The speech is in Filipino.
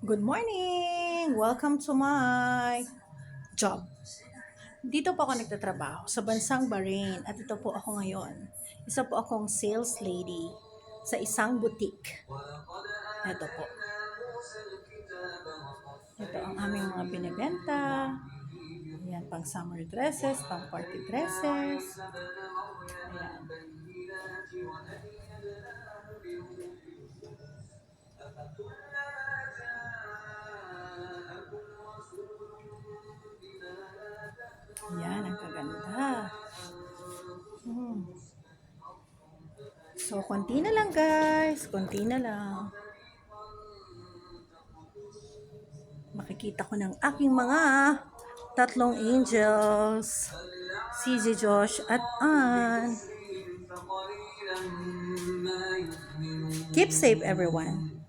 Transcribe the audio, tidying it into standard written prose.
Good morning! Welcome to my job. Dito po ako nagtatrabaho sa bansang Bahrain at ito po ako ngayon. Isa po akong sales lady sa isang boutique. Ito po. Ito ang aming mga binibenta. Ayan, pang summer dresses, pang party dresses. Ayan. Ayan, ang kaganda. Hmm. So, konti na lang guys. Konti na lang. Makikita ko ng aking mga tatlong angels. CJ, Josh, at Ann. Keep safe everyone.